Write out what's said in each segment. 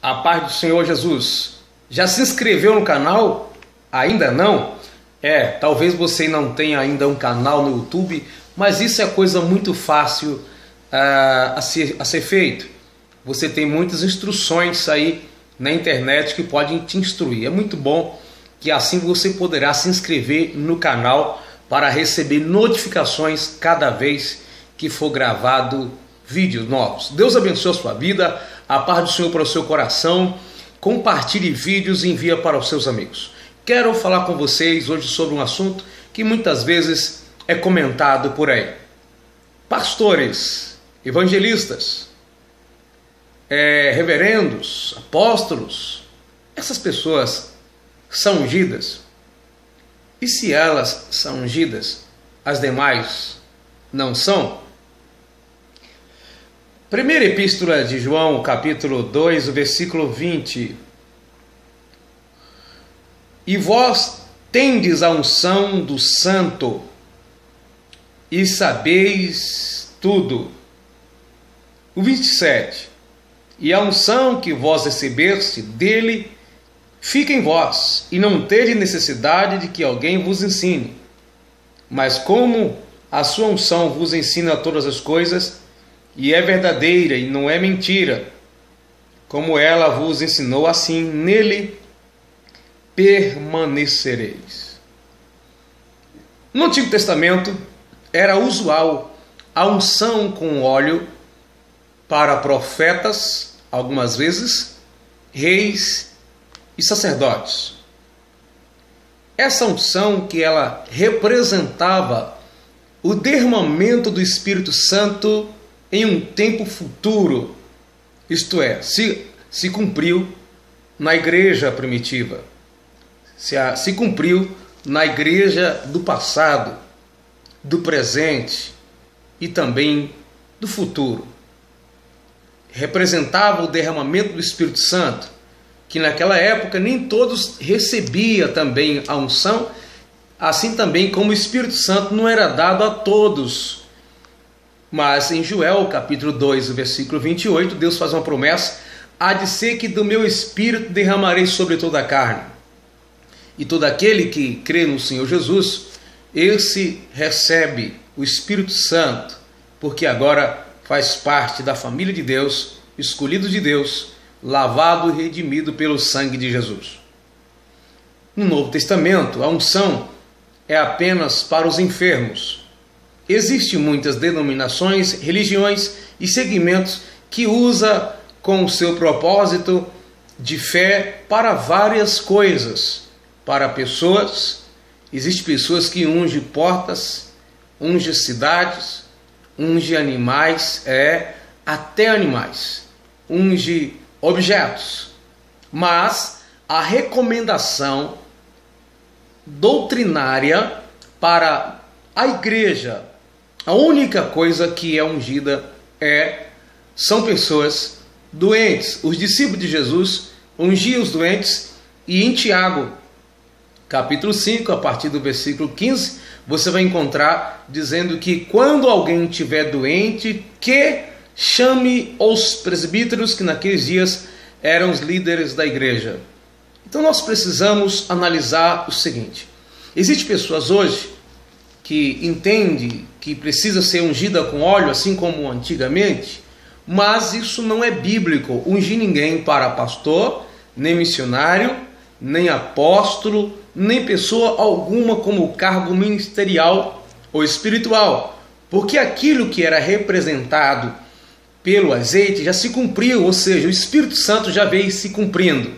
A paz do Senhor Jesus. Já se inscreveu no canal? Ainda não? Talvez você não tenha ainda um canal no YouTube, mas isso é coisa muito fácil a ser feito. Você tem muitas instruções aí na internet que podem te instruir. É muito bom que assim você poderá se inscrever no canal para receber notificações cada vez que for gravado vídeos novos. Deus abençoe a sua vida, a paz do Senhor para o seu coração. Compartilhe vídeos e envia para os seus amigos. Quero falar com vocês hoje sobre um assunto que muitas vezes é comentado por aí. Pastores, evangelistas, reverendos, apóstolos, essas pessoas são ungidas? E se elas são ungidas, as demais não são? Primeira Epístola de João, capítulo 2, versículo 20. E vós tendes a unção do Santo, e sabeis tudo. O 27. E a unção que vós recebeste dele fica em vós, e não tede necessidade de que alguém vos ensine. Mas como a sua unção vos ensina todas as coisas, e é verdadeira e não é mentira, como ela vos ensinou, assim nele permanecereis. No Antigo Testamento era usual a unção com óleo para profetas, algumas vezes, reis e sacerdotes. Essa unção que ela representava o derramamento do Espírito Santo em um tempo futuro, isto é, se cumpriu na igreja primitiva, se cumpriu na igreja do passado, do presente e também do futuro. Representava o derramamento do Espírito Santo, que naquela época nem todos recebiam também a unção, assim também como o Espírito Santo não era dado a todos. Mas em Joel, capítulo 2, versículo 28, Deus faz uma promessa: há de ser que do meu Espírito derramarei sobre toda a carne. E todo aquele que crê no Senhor Jesus, esse recebe o Espírito Santo, porque agora faz parte da família de Deus, escolhido de Deus, lavado e redimido pelo sangue de Jesus. No Novo Testamento, a unção é apenas para os enfermos. Existem muitas denominações, religiões e segmentos que usam com o seu propósito de fé para várias coisas. Para pessoas, existem pessoas que ungem portas, ungem cidades, ungem animais, até animais, ungem objetos. Mas a recomendação doutrinária para a igreja, a única coisa que é ungida são pessoas doentes. Os discípulos de Jesus ungiam os doentes, e em Tiago, capítulo 5, a partir do versículo 15, você vai encontrar dizendo que quando alguém estiver doente, que chame os presbíteros, que naqueles dias eram os líderes da igreja. Então nós precisamos analisar o seguinte: existem pessoas hoje que entendem que precisa ser ungida com óleo, assim como antigamente, mas isso não é bíblico. Ungir ninguém para pastor, nem missionário, nem apóstolo, nem pessoa alguma como cargo ministerial ou espiritual, porque aquilo que era representado pelo azeite já se cumpriu, ou seja, o Espírito Santo já veio se cumprindo.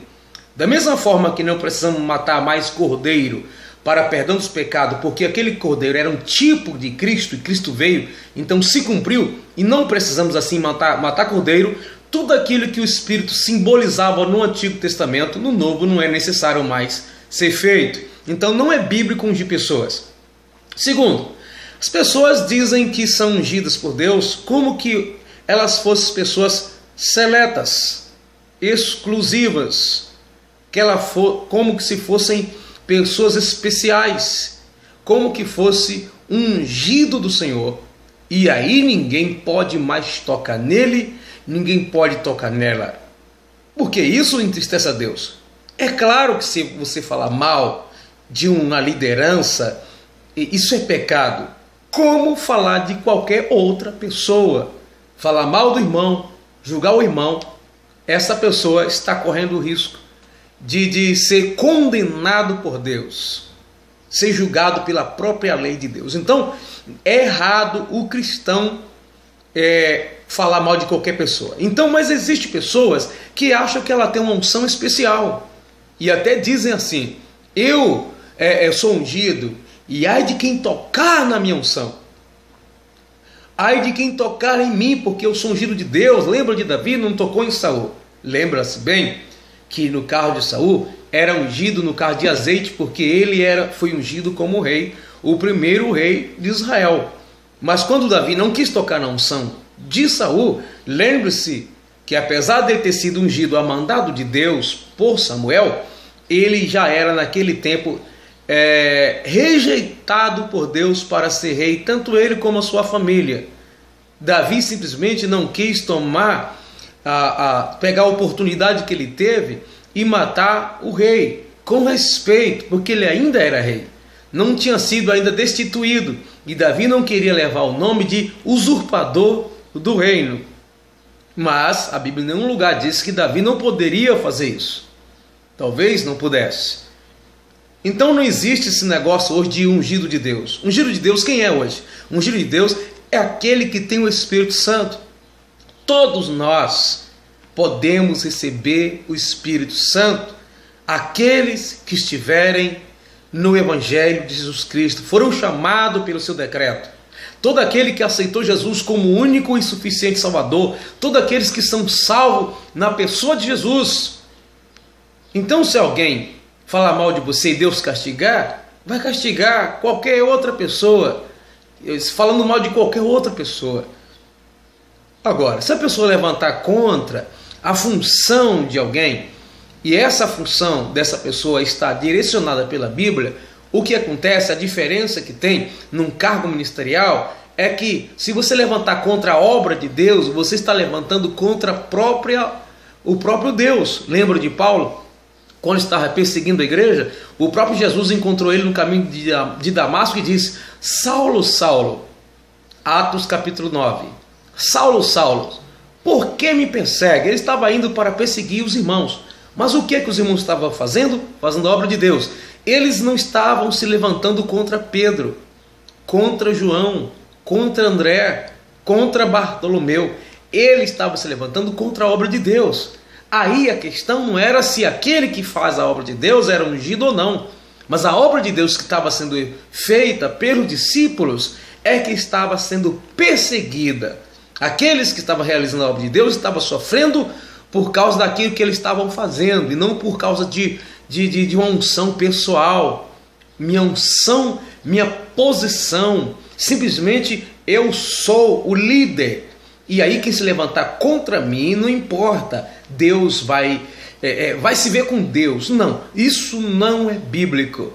Da mesma forma que não precisamos matar mais cordeiro para perdão dos pecados, porque aquele cordeiro era um tipo de Cristo e Cristo veio, então se cumpriu, e não precisamos assim matar cordeiro. Tudo aquilo que o Espírito simbolizava no Antigo Testamento, no Novo não é necessário mais ser feito. Então não é bíblico ungir pessoas. Segundo, as pessoas dizem que são ungidas por Deus como que elas fossem pessoas seletas, exclusivas, como que se fossem pessoas especiais, como que fosse ungido do Senhor, e aí ninguém pode mais tocar nele, ninguém pode tocar nela. porque isso entristece a Deus. É claro que se você falar mal de uma liderança, isso é pecado. Como falar de qualquer outra pessoa? Falar mal do irmão, julgar o irmão, essa pessoa está correndo o risco de ser condenado por Deus, ser julgado pela própria lei de Deus. Então, é errado o cristão falar mal de qualquer pessoa. Então, mas existem pessoas que acham que ela tem uma unção especial e até dizem assim: eu sou ungido, e ai de quem tocar na minha unção, ai de quem tocar em mim, porque eu sou ungido de Deus. Lembra de Davi? Não tocou em Saul. Lembra-se bem que no carro de Saul era ungido no carro de azeite, porque ele foi ungido como rei, o primeiro rei de Israel. Mas quando Davi não quis tocar na unção de Saul, lembre-se que apesar de ele ter sido ungido a mandado de Deus por Samuel, ele já era naquele tempo rejeitado por Deus para ser rei, tanto ele como a sua família. Davi simplesmente não quis pegar a oportunidade que ele teve e matar o rei, com respeito, porque ele ainda era rei, não tinha sido ainda destituído, e Davi não queria levar o nome de usurpador do reino. Mas a Bíblia em nenhum lugar diz que Davi não poderia fazer isso. Talvez não pudesse. Então não existe esse negócio hoje de ungido de Deus. Ungido de Deus, quem é hoje? Ungido de Deus é aquele que tem o Espírito Santo. Todos nós podemos receber o Espírito Santo. Aqueles que estiverem no Evangelho de Jesus Cristo foram chamados pelo seu decreto. Todo aquele que aceitou Jesus como único e suficiente Salvador, todos aqueles que são salvos na pessoa de Jesus. Então, se alguém falar mal de você e Deus castigar, vai castigar qualquer outra pessoa, falando mal de qualquer outra pessoa. Agora, se a pessoa levantar contra a função de alguém, e essa função dessa pessoa está direcionada pela Bíblia, o que acontece, a diferença que tem num cargo ministerial, é que se você levantar contra a obra de Deus, você está levantando contra o próprio Deus. Lembra de Paulo? Quando estava perseguindo a igreja, o próprio Jesus encontrou ele no caminho de Damasco e disse: Saulo, Saulo, Atos capítulo 9, Saulo, Saulo, por que me persegue? Ele estava indo para perseguir os irmãos. Mas o que é que os irmãos estavam fazendo? Fazendo a obra de Deus. Eles não estavam se levantando contra Pedro, contra João, contra André, contra Bartolomeu. Ele estava se levantando contra a obra de Deus. Aí a questão não era se aquele que faz a obra de Deus era ungido ou não, mas a obra de Deus que estava sendo feita pelos discípulos é que estava sendo perseguida. Aqueles que estavam realizando a obra de Deus estavam sofrendo por causa daquilo que eles estavam fazendo, e não por causa de uma unção pessoal. Minha unção, minha posição, simplesmente eu sou o líder. E aí quem se levantar contra mim, não importa, Deus vai se ver com Deus. Não, isso não é bíblico.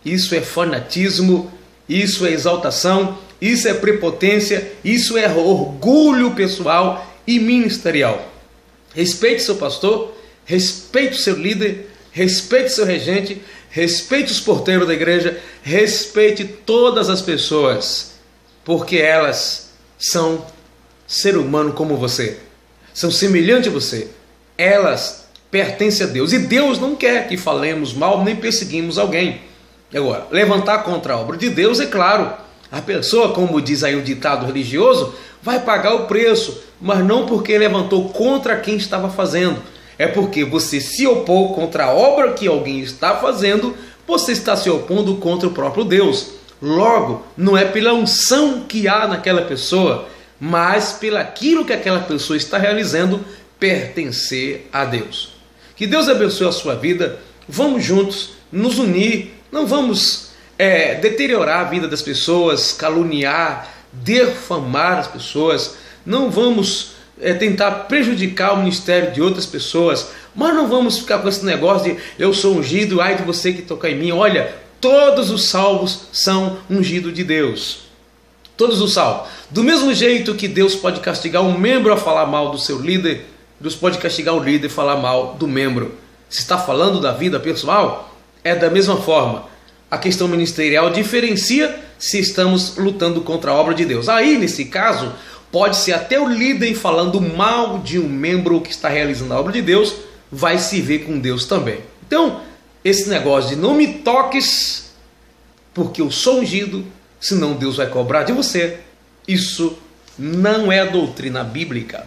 Isso é fanatismo, isso é exaltação, isso é prepotência, isso é orgulho pessoal e ministerial. Respeite seu pastor, respeite o seu líder, respeite seu regente, respeite os porteiros da igreja, respeite todas as pessoas, porque elas são ser humano como você, são semelhantes a você, elas pertencem a Deus, e Deus não quer que falemos mal nem perseguimos alguém. Agora, levantar contra a obra de Deus, é claro, a pessoa, como diz aí o ditado religioso, vai pagar o preço, mas não porque levantou contra quem estava fazendo, é porque você se opôs contra a obra que alguém está fazendo, você está se opondo contra o próprio Deus. Logo, não é pela unção que há naquela pessoa, mas pelaquilo que aquela pessoa está realizando, pertencer a Deus. Que Deus abençoe a sua vida. Vamos juntos nos unir, não vamos deteriorar a vida das pessoas, caluniar, defamar as pessoas, não vamos tentar prejudicar o ministério de outras pessoas, mas não vamos ficar com esse negócio de eu sou ungido, ai de você que tocar em mim. Olha, todos os salvos são ungidos de Deus. Todos os salvos. Do mesmo jeito que Deus pode castigar um membro a falar mal do seu líder, Deus pode castigar o líder e falar mal do membro. Se está falando da vida pessoal, é da mesma forma. A questão ministerial diferencia se estamos lutando contra a obra de Deus. Aí, nesse caso, pode ser até o líder falando mal de um membro que está realizando a obra de Deus, vai se ver com Deus também. Então, esse negócio de não me toques, porque eu sou ungido, senão Deus vai cobrar de você, isso não é doutrina bíblica.